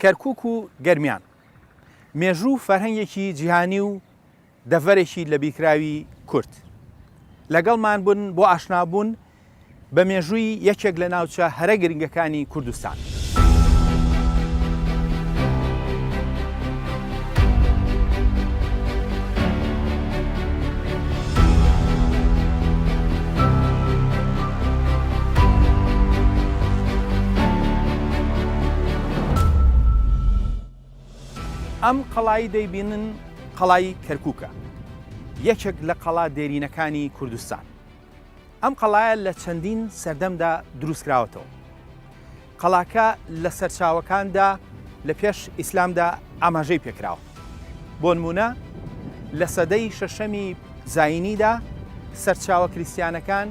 کەرکووک و گەرمیان مێژوو فەرهەنگێکی جیهانی و دەڤەرێکی لە بیرکراوی کورد لەگەڵمان بوون بۆ ئاشنابوون بە مێژووی یەکێک لە ناوچە هەرە گرنگەکانی کوردستان. ئەم قەڵایی دەیبینن قەڵای کەرکووکە، یەکێک لە قەڵا دێرینەکانی کوردستان. ئەم قەڵایە لە چەندین سەردەمدا دروستکراوەتەوە. قەڵاکە لە سەرچاوەکاندا لە پێش ئیسلامدا ئاماژەی پێکراوە. بۆ نمونە لە سەدەی شەشەمی زاینیدا سەرچاوە کریستیانەکان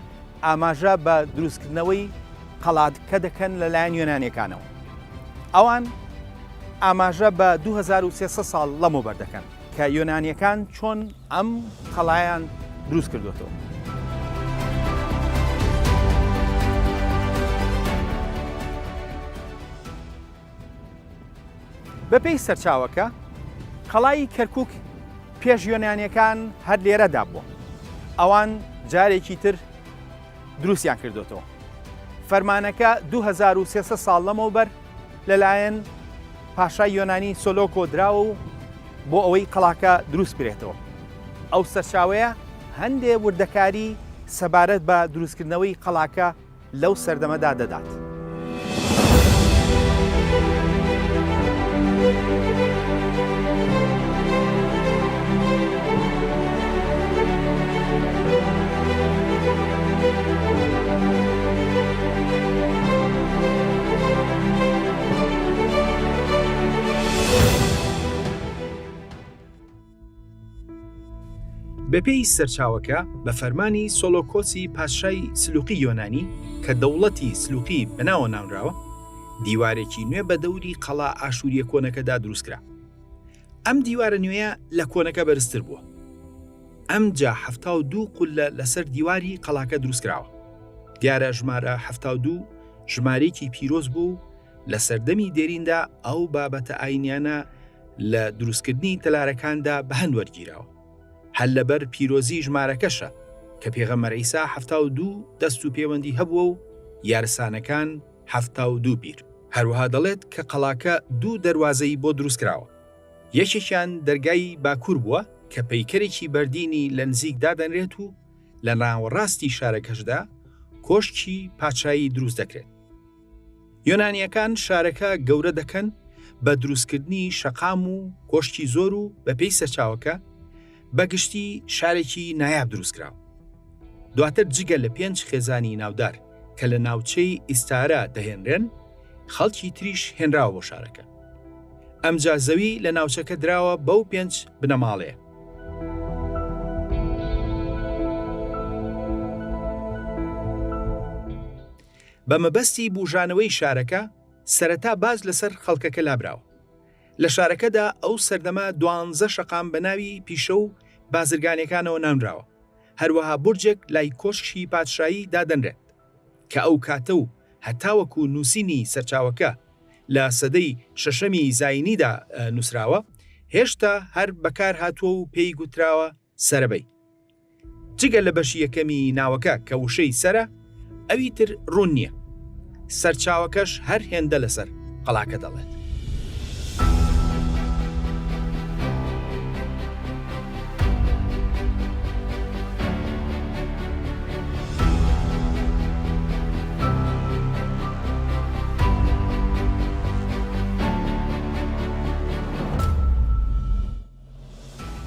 ئاماژە بە دروستکردنەوەی قەڵاتکە دەکەن لەلایەن یۆنانیەکانەوە. ئەوان ئاماژە بە 2300 ساڵ لەمەوبەر دەکەن کە یۆنانیەکان چۆن ئەم قەڵایان دروست کردوێتەوە. بەپێی سەرچاوەکە قەڵای کەرکووک پێش یۆنانیەکان هەر لێرەدا بووە. ئەوان جارێکی تر دروستیان کردوێتەوە. فەرمانەکە 2300 ساڵ لەمەوبەر لەلایەن پاشای یۆنانی سۆلۆکۆ دراوە و بۆ ئەوەی قەڵاکە دروست بێتەوە. ئەو سەرچاوەیە هەندێک وردەکاری سەبارەت بە دروستکردنەوەی قەڵاکە لەو سەردەمەدا دەدات. بەپێی سەرچاوەکە بە فەرمانی سۆلۆکۆسی پادشای سلوقی یۆنانی کە دەوڵەتی سلوقی بەناوە ناونراوە، دیوارێکی نوێ بە دەوری قەڵا ئاشووریە کۆنەکەدا دروستکرا. ئەم دیوارە نوێیە لە کۆنەکە بەرزتر بووە. ئەم جا 72 قولە لەسەر دیواری قەڵاکە دروستکراوە. دیارە ژمارە 72 ژمارەیەکی پیرۆز بوو لە سەردەمی دێریندا ئەو بابەتە ئاینیانە لە دروستکردنی تەلارەکاندا بە هەند وەرگیراوە. هەل لەبەر پیرۆزی ژمارەکەشە کە پێغەمبەر عیسا 72 دەست و پەیوەندی هەبووە و یارسانەکان 72 بیر. هەروەها دەڵێت کە قەڵاکە 2 دەروازەی بۆ دروستکراوە. یەکێکیان دەرگای باکوور بووە کە پەیکەرێکی بەردینی لە نزیک دادەنرێت و لە ناوەڕاستی شارەکەشدا کۆشکی پادشایی دروست دەکرێت. یۆنانیەکان شارەکە گەورە دەکەن بە دروستکردنی شەقام و کۆشکی زۆر و بەپێی سەرچاوەکە بەگشتی شارێکی نایاب دروستکراوە. دواتر جگە لە 5 خێزانی ناودار کە لە ناوچەی ئیستارە دەهێنرێن، خەڵکی تریش هێنراوە بۆ شارەکە. ئەمجا زەوی لە ناوچەکە دراوە بەو 5 بنەماڵەیە. بە مەبەستی بوژانەوەی شارەکە سەرەتا باز لەسەر خەڵکەکە لابراوە. لە شارەکەدا ئەو سەردەمە 12 شەقام بە ناوی پیشە و بازرگانیەکانەوە نامراوە. هەروەها بورجێک لای کۆشکی پادشایی دادەنرێت کە ئەو کاتە و هەتاوەکو نووسینی سەرچاوەکە لە سەدەی شەشەمی زاینیدا نووسراوە، هێشتا هەر بەکار هاتووە و پێی گوتراوە سەرەبەی. جگە لە بەشی یەکەمی ناوەکە کە وشەی سەرە، ئەوی تر ڕوون نییە. سەرچاوەکەش هەر هێندە لەسەر قەڵاکە دەڵێت.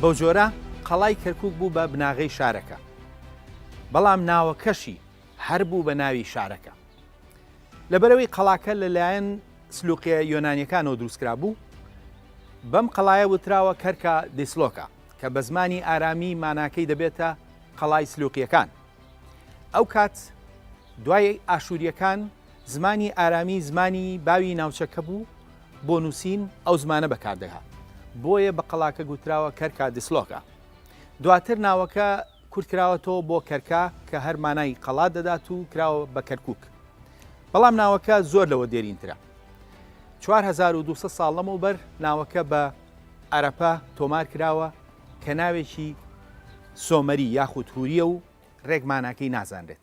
بەو جۆرە قەڵای کەرکووک بوو بە بناغەی شارەکە، بەڵام ناوەکەشی هەر بوو بە ناوی شارەکە. لەبەرەوەی قەڵاکە لەلایەن سلوقیە یۆنانیەکانەوە دروستکرا بوو، بەم قەڵایە وتراوە کەرکە دیسلۆکە کە بە زمانی ئارامی ماناکەی دەبێتە قەڵای سلوقیەکان. ئەو کات دوای ئاشووریەکان زمانی ئارامی زمانی باوی ناوچەکە بوو بۆ نووسین ئەو زمانە بەکاردەهات. بۆیە بە قەڵاکە گوتراوە کەرکە دیسلۆکە. دواتر ناوەکە کورتکراوەتەوە بۆ کەرکا کە هەر مانای قەڵات دەدات و کراوە بە کەرکووک. بەڵام ناوەکە زۆر لەوە دێرینترە. 4200 ساڵ لەمەوبەر ناوەکە بە ئەرەپا تۆمار کراوە کە ناوێکی سۆمەری یاخود هوریە و ڕێکماناکەی نازانرێت.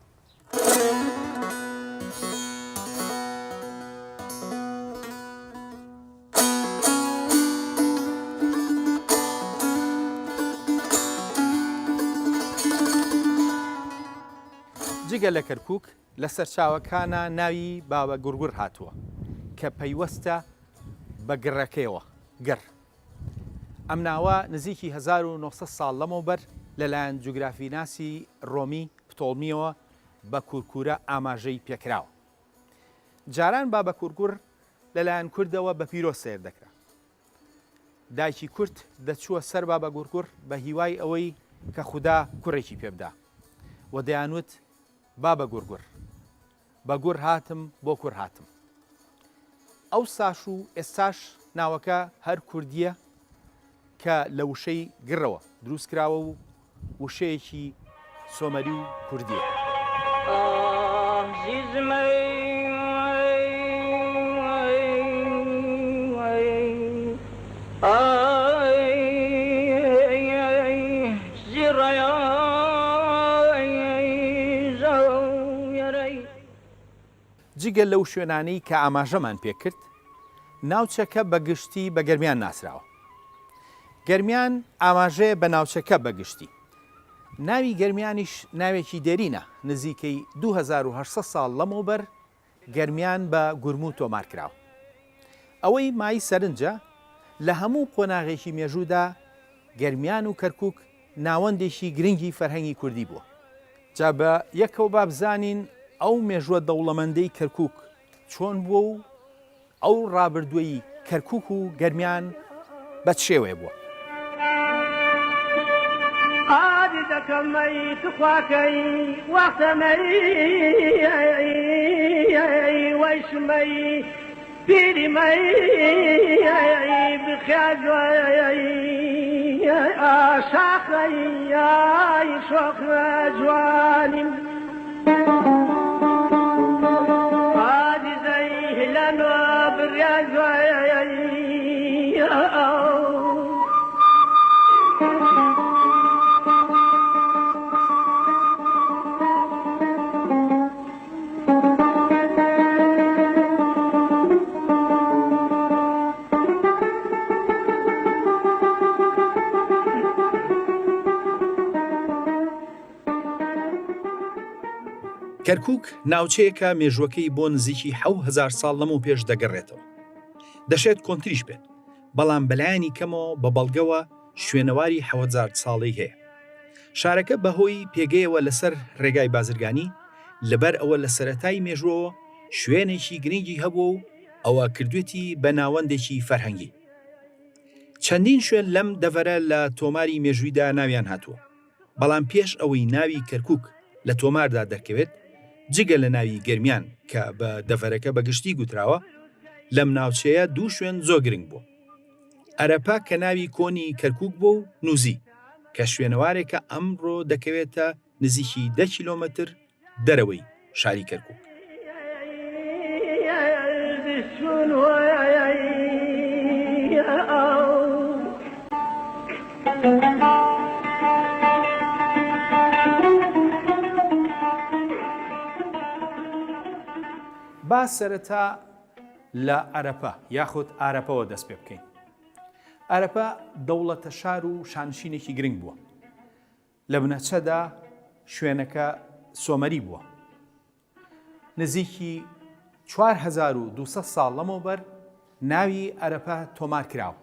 جگە لە کەرکووک لە سەرچاوەکانە ناوی باوە گورگور هاتووە کە پەیوەستە بە گڕەکەیەوە گەڕ. ئەم ناوە نزیکی 1900 ساڵ لەمەوبەر لەلایەن جوگرافیناسی ڕۆمی پتۆڵمیەوە بە کورکورە ئاماژەی پێکراوە. جاران بابە کورگور لەلایەن کوردەوە بە پیرۆ سیر دەکرا. دایکی کورد دەچووە سەر بابە گورگور بە هیوای ئەوەی کە خودا کوڕێکی پێبدا و دەیانوت بابە گورگور بە گوڕ هاتم بۆ کوڕ هاتم. ئەو ساش و ئێستاش ناوەکە هەر کوردیە کە لە وشەی گڕەوە دروست کراوە و وشەیەکی سۆمەری و کوردیە. جگە لەو شوێنانەی کە ئاماژەمان پێکرد ناوچەکە بەگشتی بە گەرمیان ناسراوە. گەرمیان ئاماژەیە بە ناوچەکە بەگشتی. ناوی گەرمیانیش ناوێکی دێرینە نزیکەی 2800 ساڵ لەمەوبەر گەرمیان بە گورمو تۆمار کراوە. ئەوەی مای سەرنجە لە هەموو قۆناغێکی مێژوودا گەرمیان و کەرکووک ناوەندێکی گرنگی فەرهەنگی کوردی بووە. جا بە یەکەوە بابزانین ئەو مێژووە دەوڵەمەندەی کەرکووک چۆن بووە و ئەو ڕابردووی کەرکووک و گەرمیان بە شێوەیە بووە. ئادی دەکەمەی تخواکەی وەختەمەی وەیشمەی پیریمەی بخیاجۆی ئاشاخەی شۆخە جوانیم کەرکووک ناوچەیەکە مێژوەکەی بۆ نزیکی 7000 ساڵ لەمەوە پێش دەگەڕێتەوە. دەشێت کۆنتریش بێت، بەڵام بەلایانی کەمەوە بە بەڵگەوە شوێنەواری 7000 ساڵی هەیە. شارەکە بەهۆی پێگەیەوە لەسەر ڕێگای بازرگانی لەبەر ئەوە لە سەرەتای مێژوەوە شوێنێکی گرنگی هەبوو و ئەوە کردوێتی بە ناوەندێکی فەرهەنگی. چەندین شوێن لەم دەڤەرە لە تۆماری مێژوویدا ناویان هاتووە، بەڵام پێش ئەوەی ناوی کەرکووک لە تۆماردا دەرکەوێت جگە لە ناوی گەرمیان کە بە دەڤەرەکە بەگشتی گوتراوە لەم ناوچەیە دوو شوێن زۆر گرنگ بوو. ئەرەپا کە ناوی کۆنی کەرکووک بوو و نووزی کە شوێنەوارێکە ئەمڕۆ دەکەوێتە نزیکی 10 کیلۆمەتر دەرەوەی شاری کەرکووک. با سەرەتا لە ئەرەپا یاخود ئارەپەوە دەست پێ بکەین. ئەرەپا دەوڵەتە شار و شانشینێکی گرنگ بووە. لە بنەچەدا شوێنەکە سۆمەری بووە. نزیکی 4200 ساڵ لەمەوبەر ناوی ئەرەپا تۆمار کراوە.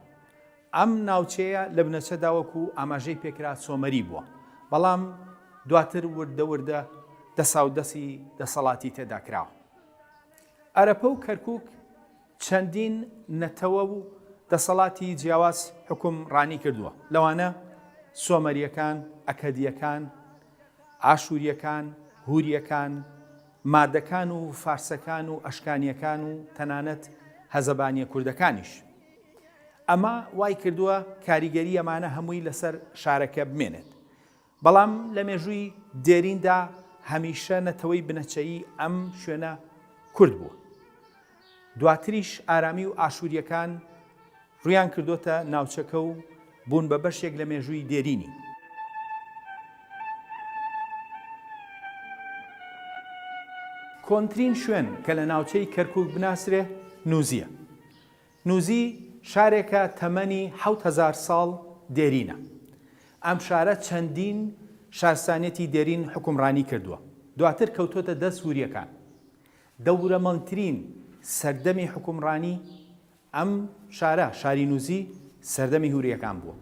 ئەم ناوچەیە لە بنەچەدا وەکو ئاماژەی پێکرا سۆمەری بووە، بەڵام دواتر وردە دەساودەسی دەسەڵاتی تێدا کراوە. ئەرەپە و کەرکووک چەندین نەتەوە و دەسەڵاتی جیاواز حکوم ڕانی کردووە. لەوانە سۆمەریەکان، ئەکەدیەکان، ئاشووریەکان، هوریەکان، مادەکان و فارسەکان و ئەشکانیەکان و تەنانەت هەزەبانیە کوردەکانیش. ئەمە وای کردووە کاریگەری ئەمانە هەمووی لەسەر شارەکە بمێنێت. بەڵام لە مێژووی دێریندا هەمیشە نەتەوەی بنەچەیی ئەم شوێنە کورد بووە. دواتریش ئارامی و ئاشووریەکان ڕویان کردوتە ناوچەکە و بوون بە بەشێک لە مێژووی دێرینی. کۆنترین شوێن کە لە ناوچەی کەرکووک بناسرێ نووزیە. نووزی شارێکە تەمەنی 7000 ساڵ دێرینە. ئەم شارە چەندین شارستانێتی دێرین حکومڕانی کردووە. دواتر کەوتۆتە دەست سووریەکان. دەورەمەندترین سەردەمی حکومڕانی ئەم شارە شاری نووزی سەردەمی هوریەکان بووە.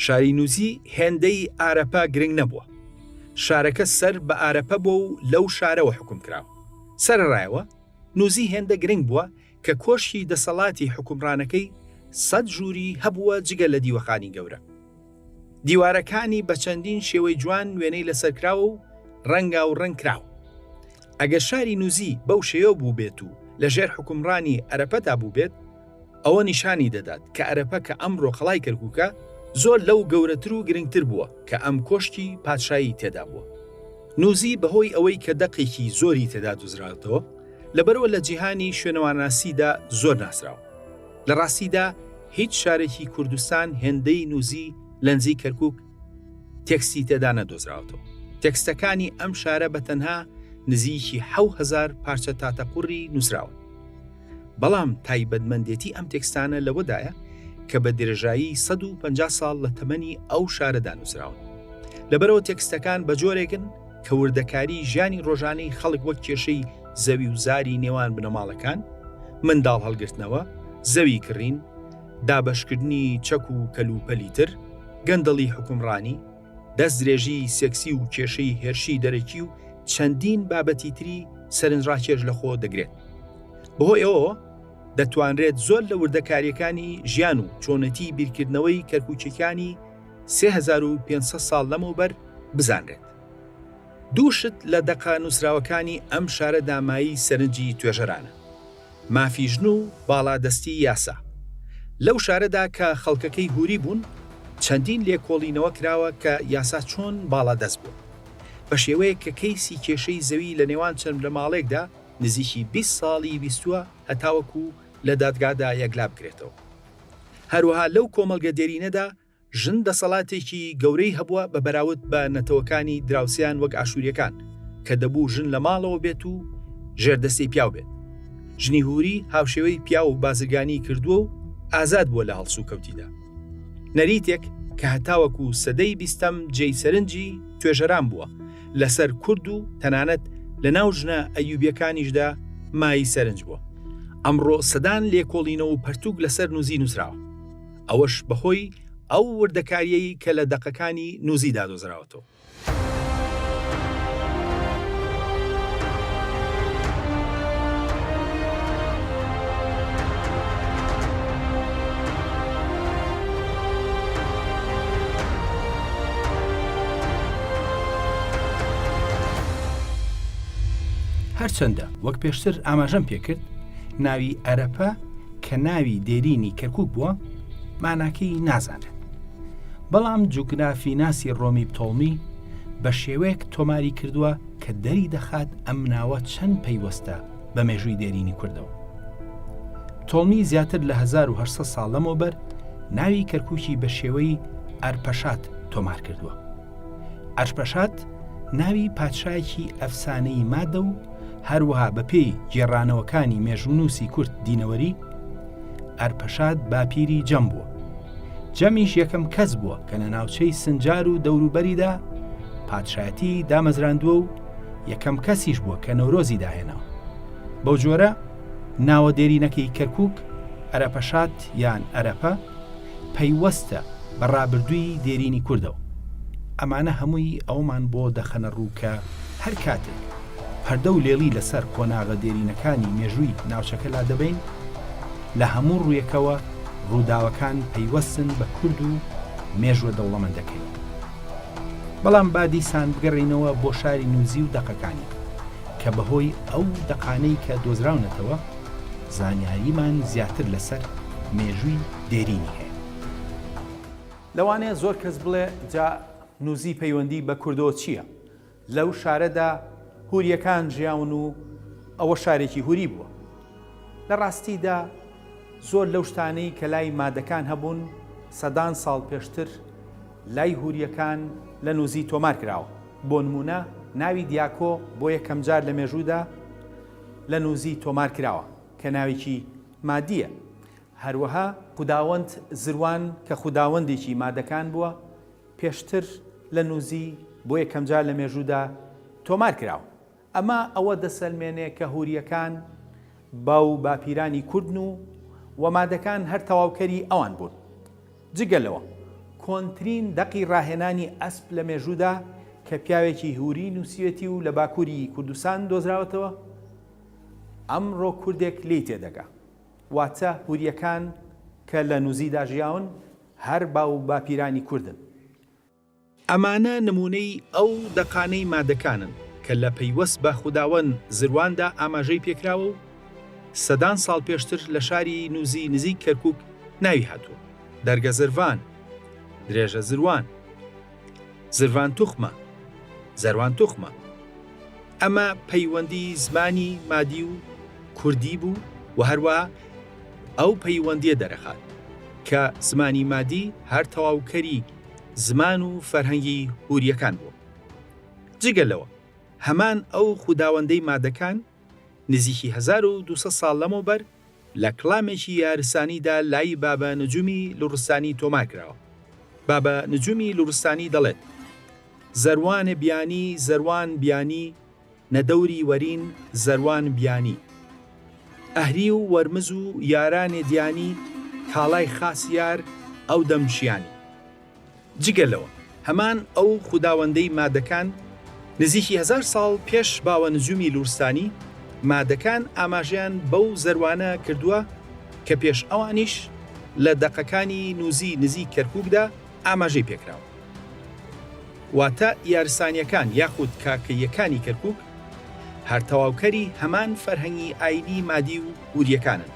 شاری نووزی هێندەی ئارەپە گرنگ نەبووە. شارەکە سەر بە ئارەپە بووە و لەو شارەوە حکوم کراوە. سەرڕایەوە نووزی هێندە گرنگ بووە کە کۆشی دەسەڵاتی حکومڕانەکەی 100 ژووری هەبووە جگە لە دیوەخانی گەورە. دیوارەکانی بە چەندین شێوەی جوان وێنەی لەسەرکراوە و ڕەنگا و ڕەنگ کراوە. ئەگە شاری نووزی بەو شێوە بوو بێت و لەژێر حکومڕانی ئەرەپەدا بوو بێت، ئەوە نیشانی دەدات کە ئەرەپە کە ئەمڕۆ خەڵای کەرکووکە زۆر لەو گەورەتر و گرنگتر بووە کە ئەم کۆشتی پادشایی تێدا بووە. نووزی بەهۆی ئەوەی کە دەقێکی زۆری تێدا دۆزراوەتەوە لەبەرەوە لە جیهانی شوێنەواناسیدا زۆر ناسراوە. لە ڕاستیدا هیچ شارێکی کوردستان هێندەی نووزی لە نزیک کەرکووک تێکستی تێدا نەدۆزراوەتەوە. تێکستەکانی ئەم شارە بەتەنها نزیکی 7000 پارچە تاتەقوڕی نووسراوە. بەڵام تایبەتمەندێتی ئەم تێکستانە لەوەدایە کە بە درێژایی 150 ساڵ لە تەمەنی ئەو شارەدا نووسراون. لەبەرەوە تێکستەکان بە جۆرێکن کە وردەکاری ژیانی ڕۆژانەی خەڵک وەک کێشەی زەوی و زاری نێوان بنەماڵەکان، منداڵ هەڵگرتنەوە، زەوی کڕین، دابەشکردنی چەک و کەلوپەلی تر، گەندەڵی حکومڕانی، دەستدرێژی سێکسی و کێشەی هێرشی دەرەکی و چەندین بابەتی تری سەرنجڕاکێش لە خۆ دەگرێت. بەهۆی ئەوە دەتوانرێت زۆر لە وردەکاریەکانی ژیان و چۆنەتی بیرکردنەوەی کەرکووچەکانی 3500 ساڵ لەمەوبەر بزانرێت. دووشت لە دەقا نووسراوەکانی ئەم شارە دامایی سەرنجی توێژەرانە، مافیژن و باڵادەستی یاسا. لەو شارەدا کە خەڵکەکەی هوری بوون، چەندین لێکۆڵینەوە کراوە کە یاسا چۆن باڵادەست بوو، بە شێوەیە کە کەیسی کێشەی زەوی لە نێوان چەند لە ماڵێکدا نزیکی 20 ساڵی بیستووە هەتاوەکو لە دادگادا یەکلا بکرێتەوە. هەروەها لەو کۆمەڵگە دێرینەدا ژن دەسەڵاتێکی گەورەی هەبووە بە بەراورد بە نەتەوەکانی دراوسیان وەک ئاشووریەکان کە دەبوو ژن لە ماڵەوە بێت و ژێردەستەی پیاو بێت. ژنی هوری هاوشێوەی پیا و بازرگانی کردووە و ئازاد بووە لە هەڵسو کەوتیدا. نەریتێک کە هەتاوەکو سەدەی 20ەم جێی سەرنجی توێژەران بووە لەسەر کورد و تەنانەت لە ناو ژنە ئەیوبیەکانیشدا مای سەرنج بووە. ئەمڕۆ سەدان لێکۆڵینەوە و پەرتووک لەسەر نووزی نووسراوە. ئەوەش بەهۆی ئەو وردەکاریەی کە لە دەقەکانی نووزیدا دۆزراوەتەوە. هەرچەندە وەک پێشتر ئاماژەم پێکرد، ناوی ئەرەپە کە ناوی دێرینی کەرکووک بووە ماناکەی نازانێت. بەڵام جوگرافیناسی ڕۆمی پتۆڵمی بە شێوەیەک تۆماری کردووە کە دەری دەخات ئەم ناوە چەند پەیوەستە بە مێژووی دێرینی کوردەوە. تۆڵمی زیاتر لە 1800 ساڵ لەمەوبەر ناوی کەرکووکی بە شێوەی ئەرپەشات تۆمار کردووە. ئەرپەشات ناوی پادشایەکی ئەفسانەی مادە و هەروەها بە پێی گێڕانەوەکانی مێژوونووسی کورد دینەوەری ئەرپەشات باپیری جەم بووە. جەمیش یەکەم کەس بووە کە لە ناوچەی سنجار و دەوروبەریدا پادشایەتی دامەزراندووە و یەکەم کەسیش بووە کە نەورۆزی داهێنەوە. بەو جۆرە ناوە دێرینەکەی کەرکووک ئەرەپەشات یان ئەرەپە پەیوەستە بە ڕابردووی دێرینی کوردەوە. ئەمانە هەمووی ئەومان بۆ دەخەنە ڕوو کە هەر کاتێک پەردە و لێڵی لەسەر کۆناغە دێرینەکانی مێژووی ناوچەکەلا دەبین، لە هەموو ڕوویەکەوە ڕووداوەکان پەیوەستن بە کورد و مێژوە دەوڵەمەندەکەی. بەڵام با دیسان بگەڕینەوە بۆ شاری نووزی و دەقەکانی کە بەهۆی ئەو دەقانەی کە دۆزراونەتەوە زانیاریمان زیاتر لەسەر مێژووی دێرینی هەیە. لەوانەیە زۆر کەس بڵێ جا نووزی پەیوەندی بە کوردەوە چییە؟ لەو شارەدا هوریەکان ژیاون و ئەوە شارێکی هوری بووە. لە ڕاستیدا زۆر لەو شتانەی کە لای مادەکان هەبوون سەدان ساڵ پێشتر لای هوریەکان لە نووزی تۆمار کراوە. بۆ نمونە ناوی دیاکۆ بۆ یەکەم جار لە مێژوودا لە نووزی تۆمار کراوە کە ناوێکی مادیە. هەروەها خوداوەند زروان کە خوداوەندێکی مادەکان بووە پێشتر لە نووزی بۆ یەکەم جار لە مێژوودا تۆمار کراوە. ئەمە ئەوە دەسەلمێنێ کە هوریەکان باو باپیرانی کوردن و وەمادەکان هەر تەواوکەری ئەوان بوون. جگەلەوە کۆنترین دەقی ڕاهێنانی ئەسپ لە مێژوودا کە پیاوێکی هوری نووسیەتی و لە باکووری کوردستان دۆزراوەتەوە ئەمڕۆ کوردێک لی تێدەگا. واتە هوریەکان کە لە نووزیدا ژیاون هەر باو باپیرانی کوردن. ئەمانە نمونەی ئەو دەقانەی مادەکانن کە لە پەیوەست بە خوداوەند زرواندا ئاماژەی پێکراوە و سەدان ساڵ پێشتر لە شاری نووزی نزیک کەرکووک ناوی هاتووە. دەرگە زروان، درێژە زروان، زروان توخمە، زەروان توخمە. ئەمە پەیوەندی زمانی مادی و کوردی بوو و هەروە ئەو پەیوەندیە دەرەخات کە زمانی مادی هەر تەواوکەری زمان و فەرهەنگی هوریەکان بوو. جگەلەوە هەمان ئەو خوداوەندەی مادەکان نزیکی 1200 ساڵ لەمەوبەر لە کڵامێکی یارسانیدا لای بابە نجومی لوڕستانی تۆمار کراوە. بابە نجومی لوڕستانی دەڵێت زەروانە بیانی زەروان بیانی نەدەوری وەرین زەروان بیانی ئەهری و وەرمز و یارانێ دیانی کاڵای خاسیار ئەو دەمشیانی. جگەلەوە هەمان ئەو خوداوەندەی مادەکان نزیکی 1000 ساڵ پێش باوە نجومی لوڕستانی مادەکان ئاماژیان بەو زەروانە کردووە کە پێش ئەوانیش لە دەقەکانی نووزی نزیک کەرکووکدا ئاماژەی پێکراوە. واتە یارسانیەکان یاخود کاکەیەکانی کەرکووک هەر تەواوکەری هەمان فەرهەنگی ئاینی مادی و هوریەکانن.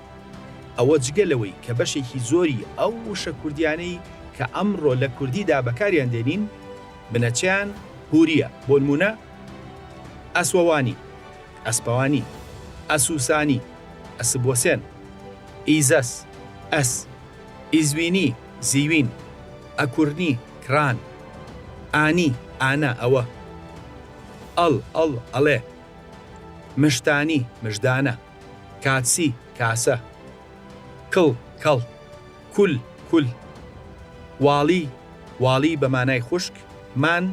ئەوە جگەلەوەی کە بەشێکی زۆری ئەو وشە کوردیانەی کە ئەمڕۆ لە کوردیدا بەکاریان دێنین بنەچیان هوریە. بۆ نمونە ئەسوەوانی، ئەسپەوانی، ئەسووسانی، ئەسبوەسێن، ئیزەس، ئەس، ئیزوینی، زیوین، ئەکورنی، کران، ئانی، ئانە، ئەوە، ئەڵ، ئەڵ، ئەڵێ، مشتانی، مژدانە، کاتسی، کاسە، کڵ، کەڵ، کول، کول، واڵی، واڵی بە مانای خوشک، مان،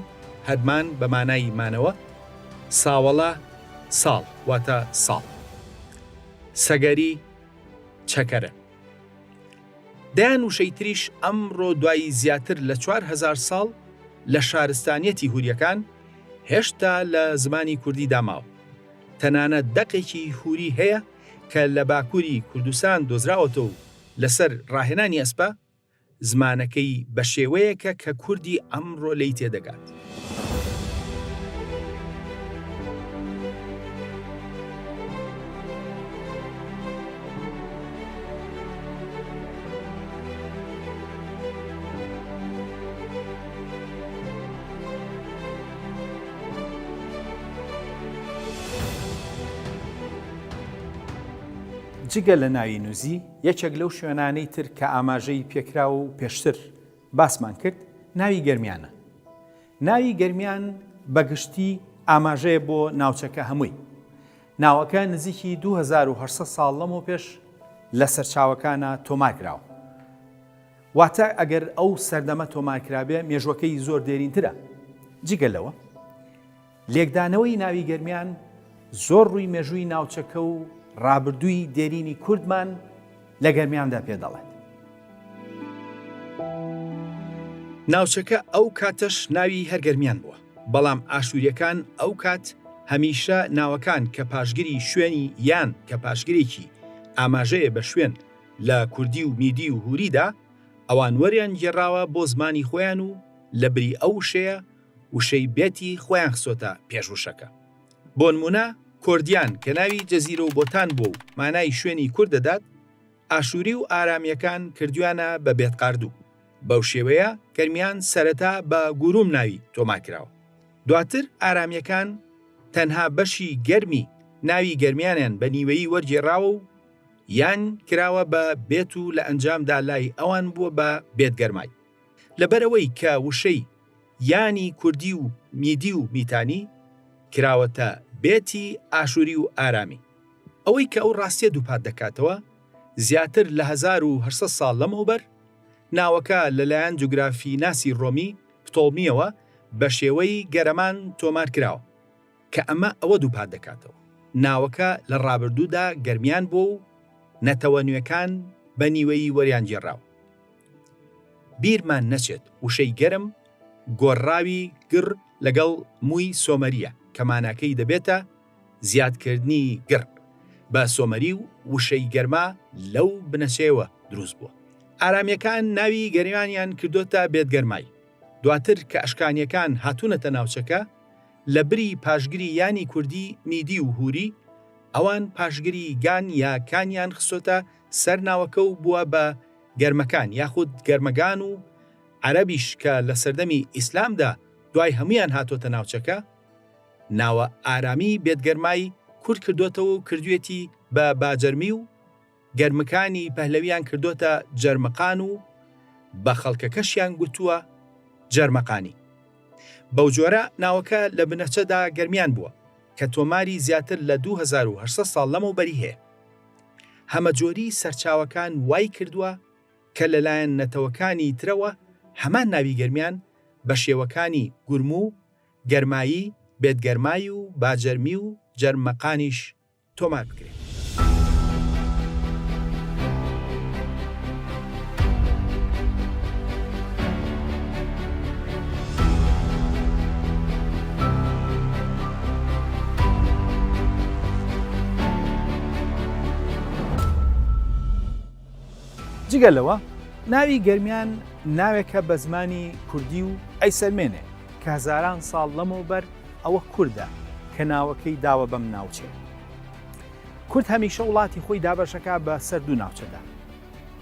هەرمان بە مانای مانەوە، ساوەڵە، ساڵ واتە ساڵ، سەگەری، چەکەرە. دەیان وشەی تریش ئەمڕۆ دوای زیاتر لە 4000 ساڵ لە شارستانیەتی هوریەکان هێشتا لە زمانی کوردی داماوە. تەنانەت دەقێکی هوری هەیە کە لە باکووری کوردستان دۆزراوەتەوە و لەسەر ڕاهێنانی ئەسپە زمانەکەی بە شێوەیەکە کە کوردی ئەمڕۆ لی تێدەگات. جگە لە ناوی نووزی یەکێک لەو شوێنانەی تر کە ئاماژەی پێکرا و پێشتر باسمان کرد ناوی گەرمیانە. ناوی گەرمیان بەگشتی ئاماژەیە بۆ ناوچەکە هەمووی. ناوەکە نزیکی 2800 ساڵ لەمەوە پێش لە سەرچاوەکانە تۆمار کراوە. واتە ئەگەر ئەو سەردەمە تۆمارکرابێ مێژوەکەی زۆر دێرینترە. جگە لەوە لێکدانەوەی ناوی گەرمیان زۆر ڕووی مێژووی ناوچەکە و ڕابردووی دێرینی کوردمان لە گەرمیاندا پێدەڵێت. ناوچەکە ئەو کاتەش ناوی هەرگەرمیان بووە، بەڵام ئاشووریەکان ئەو کات هەمیشە ناوەکان کە پاشگیری شوێنی یان کە پاشگیرێکی ئاماژەیە بە شوێن لە کوردی و میدی و هوریدا ئەوان وەریان گێڕاوە بۆ زمانی خۆیان و لە بری ئەو وشەیە وشەی بێتی خۆیان خسۆتە پێشوشەکە. بۆ نمونە کۆردیان کە ناوی جەزیرە و بۆتان بوو و مانای شوێنی کورد دەدات، ئاشووری و ئارامیەکان کردویانە بە بێتقاردوو. بەو شێوەیە گەرمیان سەرەتا بە گوروم ناوی تۆمارکراوە. دواتر ئارامیەکان تەنها بەشی گەرمی ناوی گەرمیانیان بە نیوەیی وەرگێڕاوە و یان کراوە بە بێت و لە ئەنجامدا لای ئەوان بووە بە بێتگەرمای. لەبەرەوەی کە وشەی یانی کوردی و میدی و میتانی کراوەتە بێتی ئاشووری و ئارامی. ئەوەی کە ئەو ڕاستیە دووپات دەکاتەوە زیاتر لە 1800 ساڵ لەمەوبەر ناوەکە لەلایەن جوگرافی ناسی ڕۆمی پتۆڵمیەوە بە شێوەی گەرەمان تۆمار کراوە کە ئەمە ئەوە دووپات دەکاتەوە ناوەکە لە ڕابردوودا گەرمیان بۆ و نەتەوە نوێەکان بە نیوەی وەریان گێڕاوە. بیرمان نەچێت وشەی گەرم گۆڕاوی گڕ لەگەڵ مووی سۆمەریە کە ماناکەی دەبێتە زیادکردنی گڕ بە سۆمەری و وشەی گەرما لەو بنەچێوە دروست بووە. ئارامیەکان ناوی گەرمیانیان کردوتە بێتگەرمای. دواتر کە ئەشکانیەکان هاتوونەتە ناوچەکە لە بری پاشگری یانی کوردی میدی و هوری ئەوان پاشگری گان یا کانیان خستۆتە سەر ناوەکە و بووە بە گەرمەکان یاخود گەرمەگان و عەرەبیش کە لە سەردەمی ئیسلامدا دوای هەمویان هاتۆتە ناوچەکە ناوە ئارامی بێتگەرمای کورد کردوتەوە و کردوێتی بە باجەرمی و گەرمەکانی پەهلەویان کردوتە جەرمەقان و بە خەڵکەکەشیان گوتووە جەرمەقانی. بەو جۆرە ناوەکە لە بنەچەدا گەرمیان بووە کە تۆماری زیاتر لە 2800 ساڵ لەمەوبەری هەیە. هەمەجۆری سەرچاوەکان وای کردووە کە لەلایەن نەتەوەکانی ترەوە هەمان ناوی گەرمیان بە شێوەکانی گورم و گەرمایی، بێتگەرمایی و باجەرمی و جەرمەقانیش تۆمار بکرێت. جگەلەوە ناوی گەرمیان ناوێکە بە زمانی کوردی و ئەیسەرمێنێ کە هەزاران ساڵ لەمەوبەر ئەوە کووردە کە ناوەکەی داوە بەم ناوچێ. کورد هەمیشە وڵاتی خۆی دابەشەکە بە سەر دوو ناوچەدا،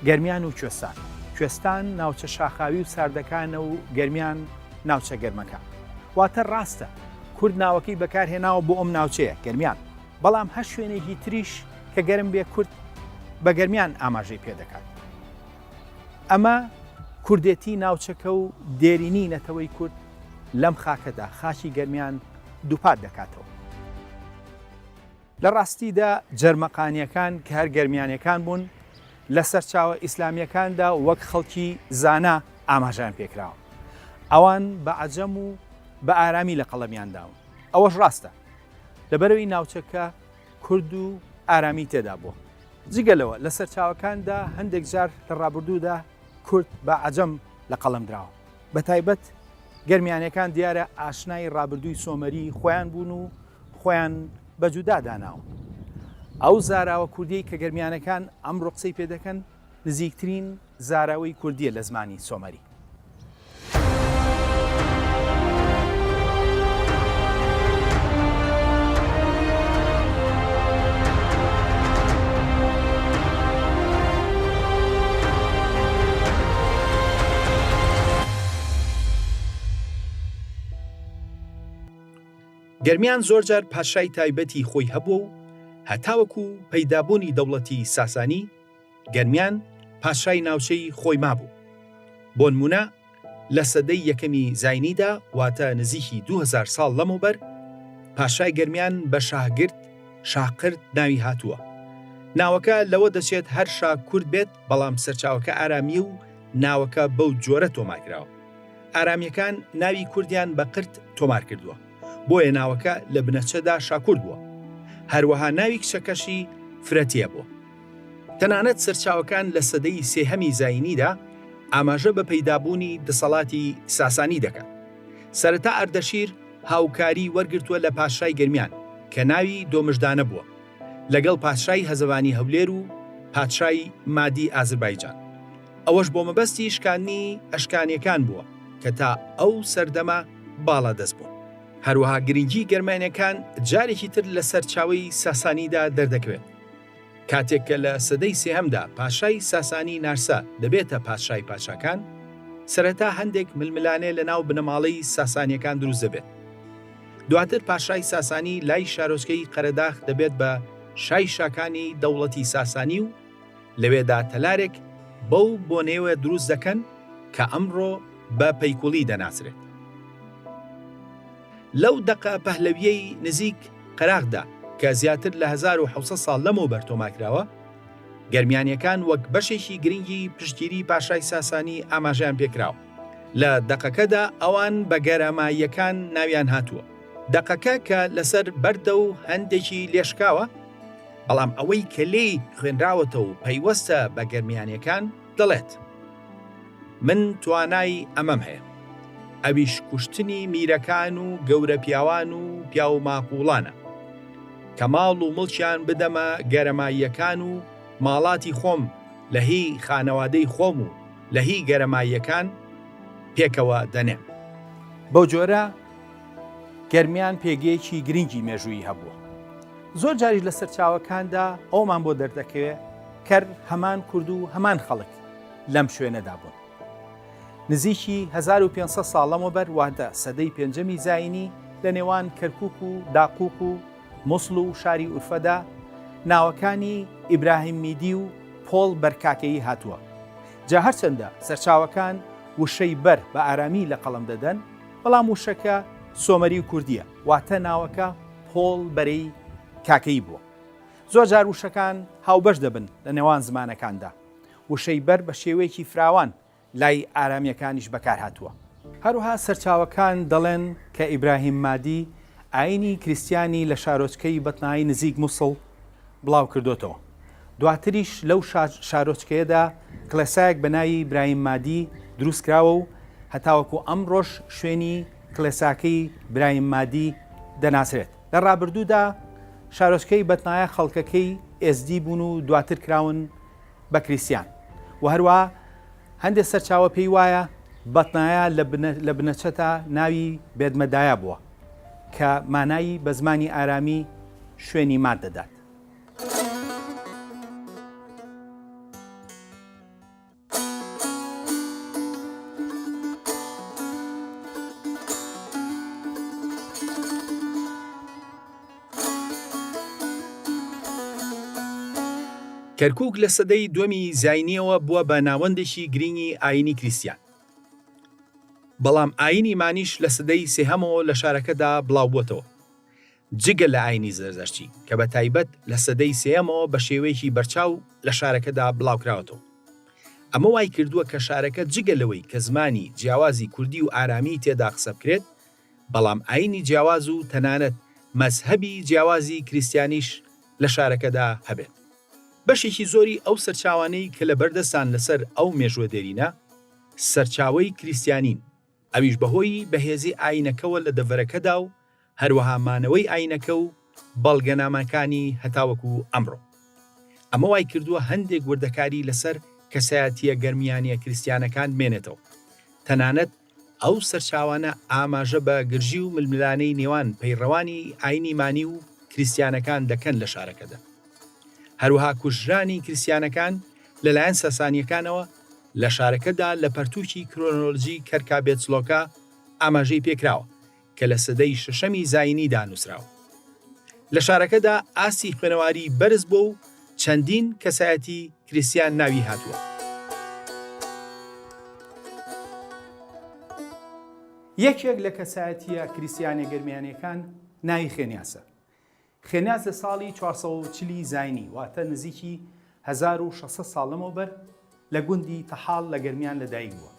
گەرمیان و کوێستان. کوێستان ناوچە شاخاوی و ساردەکانە و گەرمیان ناوچە گەرمەکە. واتە ڕاستە کورد ناوەکەی بەکارهێناوە بۆ ئەم ناوچەیە گەرمیان، بەڵام هەر شوێنێکی تریش کە گەرم بێ کورد بە گەرمیان ئاماژەی پێ دەکات. ئەمە کوردێتی ناوچەکە و دێرینی نەتەوەی کورد لەم خاکەدا خاکی گەرمیان دووپات دەکاتەوە. لە ڕاستیدا جەرمەقانیەکان کە هەر گەرمیانەکان بوون لە سەرچاوە ئیسلامیەکاندا وەک خەڵکی زانا ئاماژیان پێکراوە. ئەوان بە عەجەم و بە ئارامی لە قەڵەمیانداون. ئەوەش ڕاستە لەبەرەوەی ناوچەکە کورد و ئارامی تێدا بووە. جگەلەوە لە سەرچاوەکاندا هەندێک جار لە ڕابردوودا کورد بە عەجەم لە قەڵەم دراوە. بە تایبەت گەرمیانەکان دیارە ئاشنای ڕابردووی سۆمەری خۆیان بوون و خۆیان بەجودا داناوە. ئەو زاراوە کوردی کە گەرمیانەکان ئەمڕۆ قسەی پێ دەکەن نزیکترین زاراوەی کوردیە لە زمانی سۆمەری. گەرمیان زۆرجار پادشای تایبەتی خۆی هەبووە و هەتاوەکو پەیدابوونی دەوڵەتی ساسانی گەرمیان پادشای ناوچەی خۆی مابوو. بۆ نمونە لە سەدەی یەکەمی زاینیدا واتە نزیکی 2000 ساڵ لەمەوبەر پادشای گەرمیان بە شاهگرد شاقرد ناوی هاتووە. ناوەکە لەوە دەچێت هەر شا کورد بێت، بەڵام سەرچاوەکە ئارامی و ناوەکە بەو جۆرە تۆمارکراوە. ئارامیەکان ناوی کوردیان بە قرد تۆمار کردووە، بۆیە ناوەکە لە بنەچەدا شاکورد بووە. هەروەها ناوی کچەکەشی فرەتیە بووە. تەنانەت سەرچاوەکان لە سەدەی سێهەمی زاینیدا ئاماژە بە پەیدابوونی دەسەڵاتی ساسانی دەکات. سەرەتا ئەردەشیر هاوکاری وەرگرتووە لە پادشای گەرمیان کە ناوی دۆمژدانە بووە، لەگەڵ پادشای هەزەوانی هەولێر و پادشای مادی ئازربایجان. ئەوەش بۆ مەبەستی شکاندنی ئەشکانیەکان بووە کە تا ئەو سەردەما باڵا دەست بوون. هەروەها گرنگی گەرمانیەکان جارێکی تر لە سەرچاوەی ساسانیدا دەردەکەوێت. کاتێک کە لە سەدەی سێهەمدا پاشای ساسانی نارسا دەبێتە پادشای پادشاکان، سەرەتا هەندێک ململانێ لە ناو بنەماڵەی ساسانیەکان دروست دەبێت. دواتر پاشای ساسانی لای شارۆچکەی قەرەداغ دەبێت بە شای شاکانی دەوڵەتی ساسانی و لەوێدا تەلارێک بەو بۆنێوە دروست دەکەن کە ئەمڕۆ بە پەیکوڵی دەناسرێت. لەو دەقە پەهلەویەی نزیک قەراغدا کە زیاتر لە 1600 ساڵ لەمەوبەر تۆماکراوە، گەرمیانیەکان وەک بەشێکی گرنگی پشتگیری پاشای ساسانی ئاماژیان پێکراوە. لە دەقەکەدا ئەوان بە گەرەماییەکان ناویان هاتووە. دەقەکە کە لەسەر بەردە و هەندێکی لێشکاوە، بەڵام ئەوەی کە لێی خوێنراوەتە و پەیوەستە بە گەرمیانیەکان دەڵێت من توانای ئەمەم هەیە، ئەویش کوشتنی میرەکان و گەورە پیاوان و پیاو ماقوڵانە کە ماڵ و مڵکیان بدەمە گەرەماییەکان و ماڵاتی خۆم لە هی خانەوادەی خۆم و لە هی گەرەماییەکان پێکەوە دەنێم. بەو جۆرە گەرمیان پێگەیەکی گرنگی مێژوویی هەبووە. زۆر جاریش لە سەرچاوەکاندا ئەومان بۆ دەردەکەوێت کە هەمان کورد و هەمان خەڵک لەم شوێنەدا بوون. نزیکی 1500 ساڵ لەمەوبەر واتە سەدەی پێنجەمی زاینی لە نێوان کەرکووک و داقووق و مووسڵ و شاری ئورفەدا ناوەکانی ئیبراهیم میدی و پۆڵ بەرکاکەیی هاتووە. جا هەرچەندە سەرچاوەکان وشەی بەر بە ئارامی لە قەڵم دەدەن، بەڵام وشەکە سۆمەری و کوردیە، واتە ناوەکە پۆڵ بەرەی کاکەی بووە. زۆر جار وشەکان هاوبەش دەبن لە نێوان زمانەکاندا. وشەی بەر بە شێوەیەکی فراوان لای ئارامیەکانیش بەکار هاتووە. هەروها سەرچاوەکان دەڵێن کە ئیبراهیم مادی ئاینی کریسیانی لە شارۆچکەی بەتنایی نزیک مووسڵ بڵاو کردوتەوە. دواتریش لەو شارۆچکەیەدا کڵێسایەک بە ناوی ئیبراهیم مادی دروستکراوە و هەتاوەکو ئەمڕۆژ شوێنی کڵێساکەی ئیبراهیم مادی دەناسرێت. لە ڕابردوودا شارۆچکەی بەتنایە خەڵکەکەی ئێزدی بوون و دواتر کراون بە کریسیان. و هەروە هەندێک سەرچاوە پێی وایە بەتنایە لە بنەچەتە ناوی بێدمەدایە بووە کە مانایی بە زمانی ئارامی شوێنی مات دەدات. کەرکووک لە سەدەی دووەمی زاینیەوە بووە بە ناوەندێکی گرنگی ئاینی کریسیان. بەڵام ئاینی مانیش لە سەدەی سێهەمەوە لە شارەکەدا بڵاو بووەتەوە، جگە لە ئاینی زەردەشتی کە بە تایبەت لە سەدەی سێهەمەوە بە شێوەیەکی بەرچاو لە شارەکەدا بڵاوکراوەتەوە. ئەمە وای کردووە کە شارەکە جگە لەوەی کە زمانی جیاوازی کوردی و ئارامی تێدا قسە بکرێت، بەڵام ئاینی جیاواز و تەنانەت مەزهەبی جیاوازی کریسیانیش لە شارەکەدا هەبێت. بەشێکی زۆری ئەو سەرچاوانەی کە لە بەردەستان لەسەر ئەو مێژوە دێرینە سەرچاوەی کریسیانین، ئەویش بەهۆی بەهێزی ئاینەکەوە لە دەڤەرەکەدا و هەروەها مانەوەی ئاینەکە و بەڵگەنامەکانی هەتاوەکو ئەمڕۆ. ئەمە وای کردووە هەندێک وردەکاری لەسەر کەسایەتیە گەرمیانیە کریسیانەکان بێنێتەوە. تەنانەت ئەو سەرچاوانە ئاماژە بە گرژی و ململانەی نێوان پەیڕەوانی ئاینی مانی و کریسیانەکان دەکەن لە شارەکەدا. هەروها کوژرانی کریسیانەکان لەلایەن ساسانیەکانەوە لە شارەکەدا لە پەرتووکی کرۆنۆلۆژی کەرکا بێچلۆکا ئاماژەی پێکراوە کە لە سەدەی شەشەمی زاینی دانووسراوە. لە شارەکەدا ئاسی خوێنەواری بەرز بوو و چەندین کەسایەتی کریسیان ناوی هاتووە. یەکێک لە کەسایەتیە کریسیانە گەرمیانیەکان ناوی خێنیاسە. خێنیاس لە ساڵی 440 زاینی واتە نزیکی 1600 ساڵ لەمەوبەر لە گوندی تەحاڵ لە گەرمیان لەدایک بووە.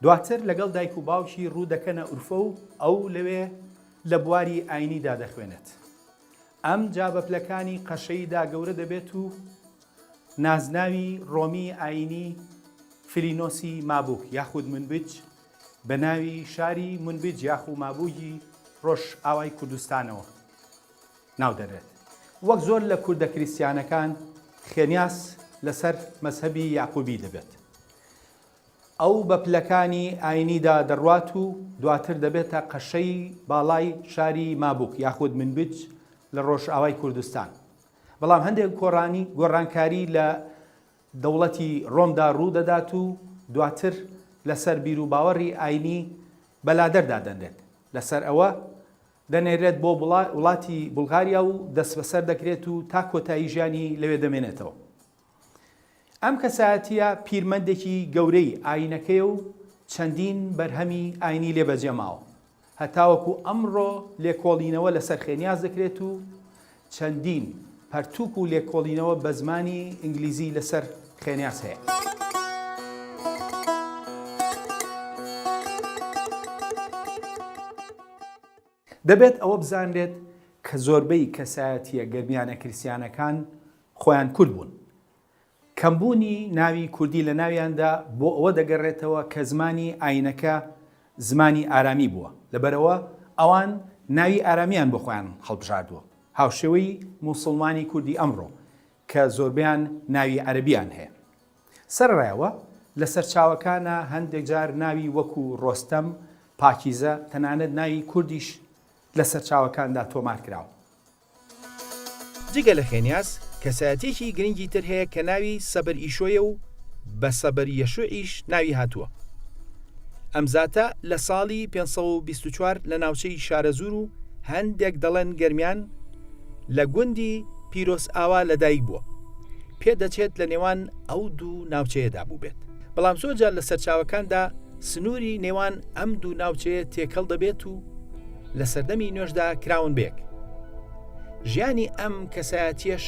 دواتر لەگەڵ دایک و باوکی ڕوو دەکەنە ئورفە و ئەو لەوێ لە بواری ئاینیدا دەخوێنێت. ئەم جابەپلەکانی قەشەیدا گەورە دەبێت و نازناوی ڕۆمی ئاینی فلینۆسی مابووک یاخود منبج بە ناوی شاری منبج یاخو مابووی ڕۆژ ئاوای کوردستانەوە ناو دەرێت. وەک زۆر لە کوردە کریسیانەکان خێنیاس لەسەر مەزهەبی یاقوبی دەبێت. ئەو بە پلەکانی ئاینیدا دەڕوات و دواتر دەبێتە قەشەی باڵای شاری مابووک یاخود منبج لە ڕۆژ ئاوای کوردستان. بەڵام هەندێک گۆڕانکاری لە دەوڵەتی ڕۆمدا ڕوو دەدات و دواتر لەسەر بیر و باوەڕی ئاینی بەلادەردا دەنرێت. لەسەر ئەوە دەنێرێت بۆ وڵاتی بولغاریا و دەست بەسەر دەکرێت و تا کۆتایی ژیانی لەوێ دەمێنێتەوە. ئەم کەسایەتیە پیرمەندێکی گەورەی ئاینەکەی و چەندین بەرهەمی ئاینی لێبەجێماوە. هەتاوەکو ئەمڕۆ لێکۆڵینەوە لەسەر خێنیاز دەکرێت و چەندین پەرتوک و لێکۆڵینەوە بە زمانی ئینگلیزی لەسەر خێنیاز هەیە. دەبێت ئەوە بزانرێت کە زۆربەی کەسایەتیە گەرمیانە کریستیانەکان خۆیان کورد بوون. کەمبوونی ناوی کوردی لە ناویاندا بۆ ئەوە دەگەڕێتەوە کە زمانی ئاینەکە زمانی ئارامی بووە، لەبەرەوە ئەوان ناوی ئارامیان بۆ خۆیان هەڵبژاردووە، هاوشێوەی موسڵمانی کوردی ئەمڕۆ کە زۆربیان ناوی عەرەبیان هەیە. سەرڕایەوە لە سەرچاوەکانە هەندێک جار ناوی وەکو ڕۆستەم، پاکیزە، تەنانەت ناوی کوردیش لە سەرچاوەکاندا تۆمار کراوە. جگە لە خێنیاز کەسایەتێکی گرنگی تر هەیە کە ناوی سەبەر ئیشۆیە و بە سەبەر یەشوعیش ناوی هاتووە. ئەم زاتە لە ساڵی 524 لە ناوچەی شارەزور و هەندێک دەڵێن گەرمیان لە گوندی پیرۆس ئاوا لەدایک بووە. پێدەچێت لە نێوان ئەو دوو ناوچەیەدا بوو بێت. بەڵام زۆرجار لە سەرچاوەکاندا سنووری نێوان ئەم دوو ناوچەیە تێکەڵ دەبێت و لە سەردەمی نوێژدا کراون بێک. ژیانی ئەم کەسایەتیەش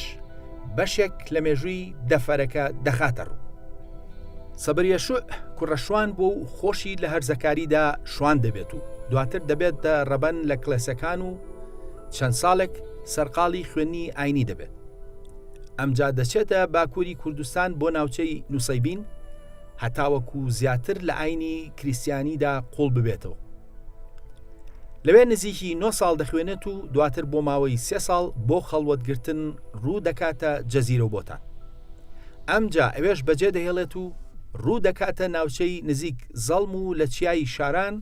بەشێک لە مێژووی دەفەرەکە دەخاتە ڕوو. سەبەر یەشوع کوڕە شوان بۆ و خۆشی لە هەرزەکاریدا شوان دەبێت و دواتر دەبێت ڕەبەن لە کلێسەکان و چەند ساڵێک سەرقاڵی خوێنی ئاینی دەبێت. ئەمجا دەچێتە باکووری کوردستان بۆ ناوچەی نووسەیبین هەتاوەکو زیاتر لە ئاینی کریسیانیدا قوڵ ببێتەوە. لەوێ نزیکی 9 ساڵ دەخوێنێت و دواتر بۆ ماوەی 3 ساڵ بۆ خەڵوەتگرتن ڕوو دەکاتە جەزیرە و بۆتان. ئەمجا ئەوێش بەجێ دەهێڵێت و ڕوو دەکاتە ناوچەی نزیک زەڵم و لە چیای شاران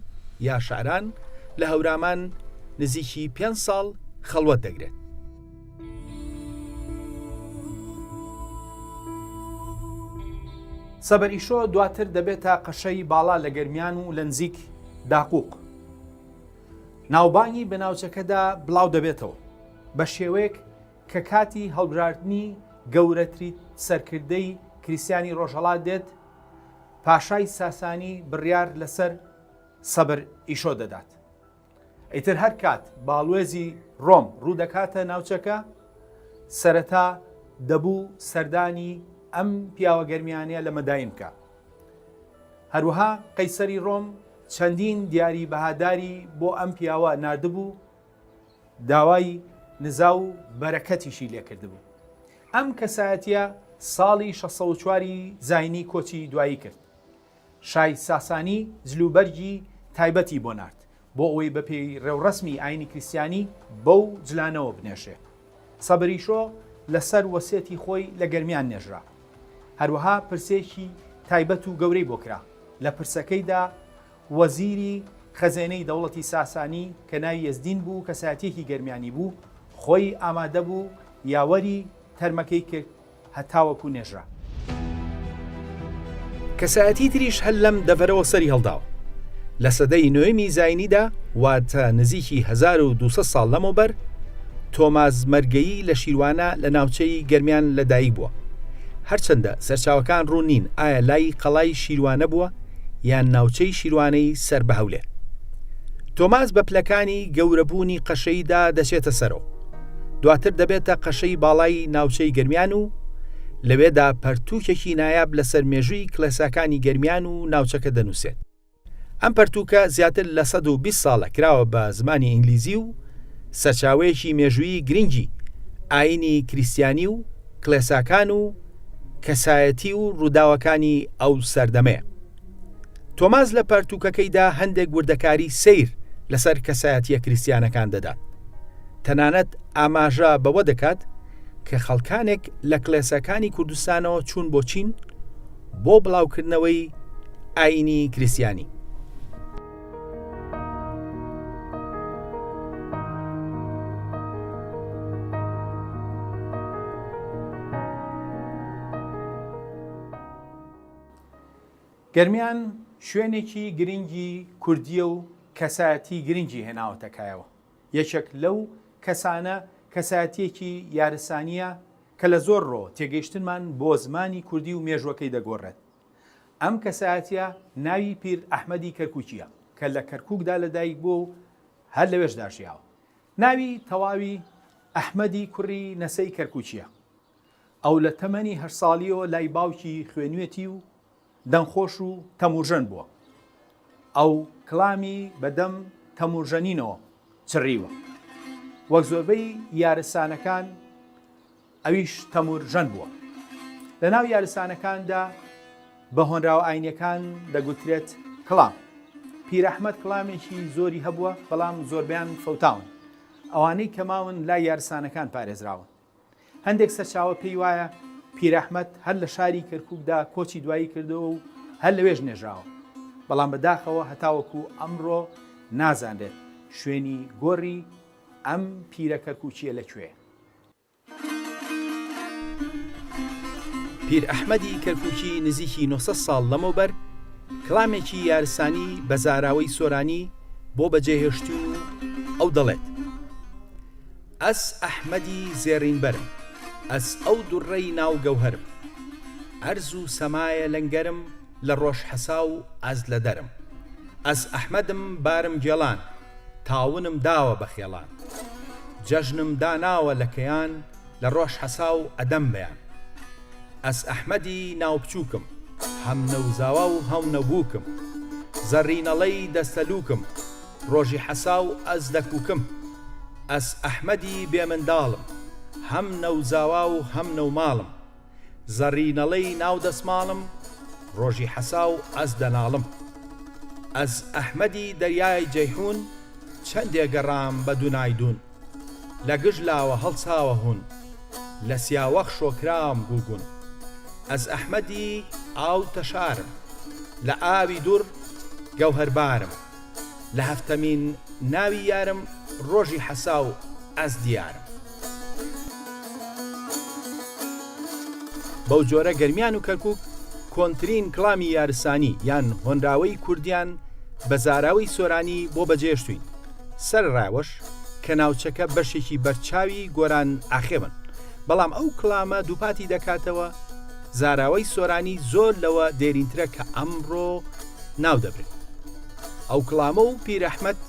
یا شاران لە هەورامان نزیکی 5 ساڵ خەڵوەت دەگرێت. سەبەر ئیشۆ دواتر دەبێتە قەشەی باڵا لە گەرمیان و لە نزیک داقوق. ناوبانگی بە ناوچەکەدا بڵاو دەبێتەوە بە شێوەیەک کە کاتی هەڵبژاردنی گەورەتری سەرکردەی کریسیانی ڕۆژهەڵات دێت، پاشای ساسانی بڕیار لەسەر سەبەر ئیشۆ دەدات. ئیتر هەر کات باڵوێزی ڕۆم ڕوو دەکاتە ناوچەکە، سەرەتا دەبوو سەردانی ئەم پیاوە گەرمیانەیە لە مەدایم بکە. هەروەها قەیسەری ڕۆم چەندین دیاری بەهاداری بۆ ئەم پیاوە ناردبوو، داوای نزا و بەرەکەتیشی لێکردبوو. ئەم کەسایەتیە ساڵی 604 زاینی کۆچی دوایی کرد. شای ساسانی جلوبەرگی تایبەتی بۆ نارد بۆ ئەوەی بەپێی ڕێوڕەسمی ئاینی کریسیانی بەو جلانەوە بنێشێ. سەبەر ئیشۆ لەسەر وەسێتی خۆی لە گەرمیان نێژرا. هەروەها پرسێکی تایبەت و گەورەی بۆ کرا. لە پرسەکەیدا وەزیری خەزێنەی دەوڵەتی ساسانی کە ناوی یەزدین بوو، کەسایەتێکی گەرمیانی بوو، خۆی ئامادە بوو یاوەری تەرمەکەی کرد هەتاوەکو نێژرا. کەسایەتی تریش هەل لەم دەڤەرەوە سەری هەڵداوە. لە سەدەی نوێمی زاینیدا واتە نزیکی 1200 ساڵ لەمەوبەر تۆماز مەرگەیی لە شیروانە لە ناوچەی گەرمیان لەدایک بووە. هەرچەندە سەرچاوەکان ڕوونین ئایا لای قەڵای شیروانە بووە یان ناوچەی شیروانەی سەر بە هەولێر. تۆماز بە پلەکانی گەورەبوونی قەشەیدا دەچێتە سەرەوە. دواتر دەبێتە قەشەی باڵای ناوچەی گەرمیان و لەوێدا پەرتووکێکی نایاب لەسەر مێژووی کلێساکانی گەرمیان و ناوچەکە دەنووسێت. ئەم پەرتووکە زیاتر لە 120 ساڵە کراوە بە زمانی ئینگلیزی و سەرچاوەیەکی مێژووی گرنگی ئاینی کریسیانی و کلێساکان و کەسایەتی و ڕووداوەکانی ئەو سەردەمەیە. تۆماز لە پەرتووکەکەیدا هەندێک وردەکاری سیر لەسەر کەسایەتیە کریسیانەکان دەدات. تەنانەت ئاماژە بەوە دەکات کە خەڵکانێک لە کلێسەکانی کوردستانەوە چوون بۆ چین بۆ بڵاوکردنەوەی ئاینی کریسیانی. گەرمیان شوێنێکی گرنگی کوردیە و کەسایەتی گرنگی هێناوەتەکایەوە. یەکێک لەو کەسانە کەسایەتیەکی یارسانیە کە لە زۆر ڕۆ تێگەیشتنمان بۆ زمانی کوردی و مێژوەکەی دەگۆڕێت. ئەم کەسایەتیە ناوی پیر ئەحمەدی کەرکووکیە کە لە کەرکووکدا لەدایک بووە و هەر لەوێشدا ژیاوە. ناوی تەواوی ئەحمەدی کوڕی نەسەی کەرکووکیە. ئەو لە تەمەنی 8 ساڵیەوە لای باوکی خوێنوێتی و دەنخۆش و تەمورژەن بووە. ئەو کڵامی بەدەم تەمورژەنینەوە چڕیوە. وەک زۆربەی یارستانەکان ئەویش تەمورژەن بووە. لە ناو یارستانەکاندا بە هۆنراوە ئاینیەکان دەگوترێت کڵام. پیر ئەحمەد کڵامێکی زۆری هەبووە بەڵام زۆربیان فەوتاون. ئەوانەی کە ماون لای یارستانەکان پارێزراون. هەندێک سەرچاوە پێی وایە پیر ئەحمەد هەر لە شاری کەرکووکدا کۆچی دوایی کردەوە و هەر لەوێژ نێژراوە. بەڵام بەداخەوە هەتاوەکو ئەمڕۆ نازانرێت شوێنی گۆڕی ئەم پیرە کەرکووکیە لەکوێ. پیر ئەحمەدی کەرکووکی نزیکی 900 ساڵ لەمەوبەر کڵامێکی یارسانی بە زاراوەی سۆرانی بۆ بەجێهێشتون و ئەو دەڵێت: ئەس ئەحمەدی زێڕینبەرم، ئەس ئەو دوڕڕەی ناو گەوهرم، ئەرز و سەمایە لەنگەرم لە ڕۆژ حەسا و ئەز لە دەرم، ئەس ئەحمەدم بارم گێڵان، تاونم داوە بە خێڵان، جەژنم داناوە لە کەیان لە ڕۆژ حەسا و ئەدەم بەیان، ئەس ئەحمەدی ناو بچووکم، هەم نەوزاوا و هەم نەبووکم، زەڕینەڵەی دەستەلووکم، ڕۆژی حەسا و ئەز دەکووکم، ئەس ئەحمەدی بێمنداڵم، هەم نەوزاوا و هەم نەوماڵم، زەڕینەڵەی ناو دەسماڵم، ڕۆژی حەسا و ئەس دەناڵم، ئەس ئەحمەدی دەریای جەیحون، چەندێ گەڕام بە دوونایدون، لە گژ لاوە هەڵساوە هون، لە سیاوەخ شۆکرام گوگون، ئەس ئەحمەدی ئاو تەشارم، لە ئاوی دوور گەوهەربارم، لە هەفتەمین ناوی یارم، ڕۆژی حەسا و ئەس دیارم. بەو جۆرە گەرمیان و کەرکووک کۆنترین کڵامی یارسانی یان هۆنراوەی کوردیان بە زاراوەی سۆرانی بۆ بەجێشتوین. سەرڕاوەش کە ناوچەکە بەشێکی بەرچاوی گۆران ئاخێون، بەڵام ئەو کڵامە دووپاتی دەکاتەوە زاراوەی سۆرانی زۆر لەوە دێرینترە کە ئەمڕۆ ناو دەبرێت. ئەو کڵامە و پیر ئەحمەد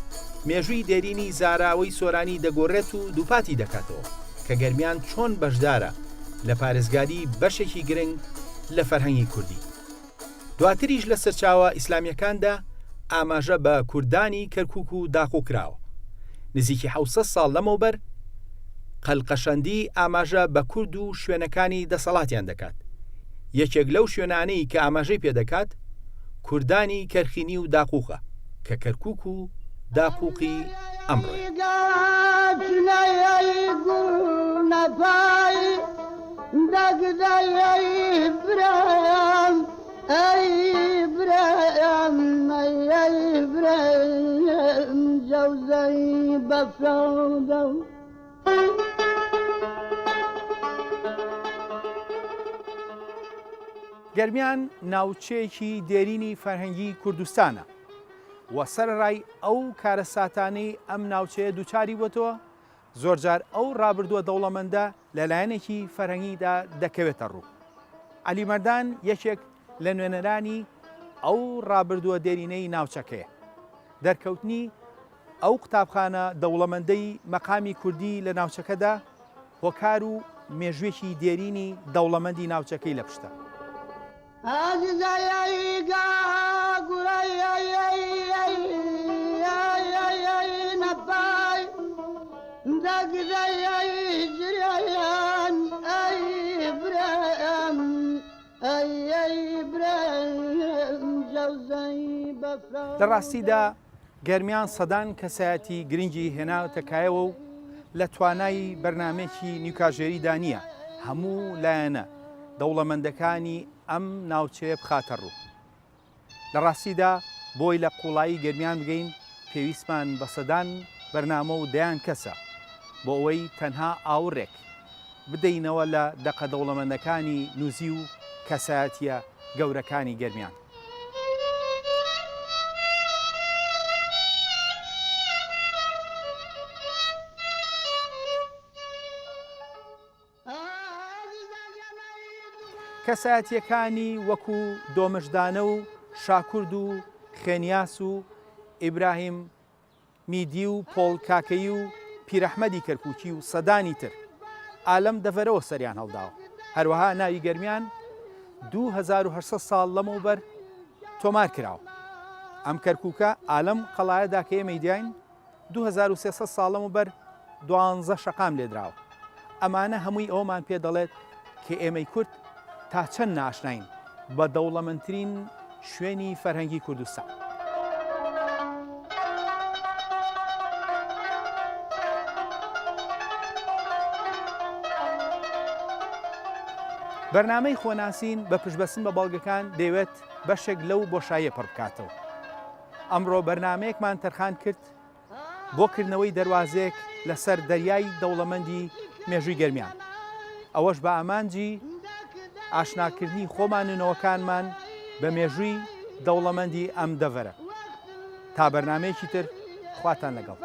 مێژووی دێرینی زاراوەی سۆرانی دەگۆڕێت و دووپاتی دەکاتەوە کە گەرمیان چۆن بەشدارە لە پارێزگاری بەشێکی گرنگ لە فەرهەنگی کوردی. دواتریش لە سەرچاوە ئیسلامیەکاندا ئاماژە بە کوردانی کەرکووک و داخۆ کراوە. نزیکی 700 ساڵ لەمەوبەر قەلقەشەندی ئاماژە بە کورد و شوێنەکانی دەسەڵاتیان دەکات. یەکێک لەو شوێنانەی کە ئاماژەی پێدەکات کوردانی کەرخینی و داقووقە کە کەرکووک و داقووقی ئەمڕۆ. گەرمیان ناوچەیەکی دێرینی فەرهەنگی کوردستانە و سەرڕای ئەو کارە ساتانەی ئەم ناوچەیە دووچاری بۆتەوە زۆرجار ئەو ڕابردووە دەوڵەمەندە لەلایەنێکی فەرهەنگیدا دەکەوێتە ڕوو. عەلی مەردان یەکێک لە نوێنەرانی ئەو ڕابردووە دێرینەی ناوچەکەیە. دەرکەوتنی ئەو قوتابخانە دەوڵەمەندەی مەقامی کوردی لە ناوچەکەدا هۆکار و مێژوێکی دێرینی دەوڵەمەندی ناوچەکەی لە پشتە. لە ڕاستیدا گەرمیان سەدان کەسایەتی گرنگی هێناوەتەکایەوە و لە توانایی بەرنامێکی نیوکاژێریدا نییە هەموو لایەنە دەوڵەمەندەکانی ئەم ناوچەیە بخاتە ڕوو. لە ڕاستیدا بۆی لە قوڵایی گەرمیان بگەین پێویستمان بە سەدان بەرنامە و دەیان کەسە بۆ ئەوەی تەنها ئاوڕێک بدەینەوە لە دەقە دەوڵەمەندەکانی نووزی و کەسایەتیە گەورەکانی گەرمیان. کەسایەتیەکانی وەکو دۆمشدانە و شاکورد و خێنیاس و ئیبراهیم میدی و پۆڵ کاکەی و پیرەحمەدی کەرکووکی و سەدانی تر ئالەم دەڤەرەوە سەریان هەڵداوە. هەروەها ناوی گەرمیان 2800 ساڵ لەمەوبەر تۆمار کراوە. ئەم کەرکووکە ئالەم قەڵایەدا کە ئێمەی دیاین 2300 ساڵ لەمەوبەر 12 شەقام لێدراوە. ئەمانە هەمووی ئەومان پێ دەڵێت کە ئێمەی کورد تا چەند ناشنین بە دەوڵەمەندترین شوێنی فەرهەنگی کوردستان. بەرنامەی خۆناسین بە پشبەسن بە بەڵگەکان دەیەوێت بەشێک لەو بۆشاییە پڕ بکاتەوە. ئەمڕۆ بەرنمەیەکمان تەرخان کرد بۆ کردنەوەی دەواازەیەک لەسەر دەریای دەوڵەمەندی مێژووی گەرمیان. ئەوەش بە ئامانجی ئاشناکردنی خۆمانونەوەکانمان بە مێژووی دەوڵەمەندی ئەم دەڤەرە. تا بەرنمەیەکی تر خواتان لەگەڵ.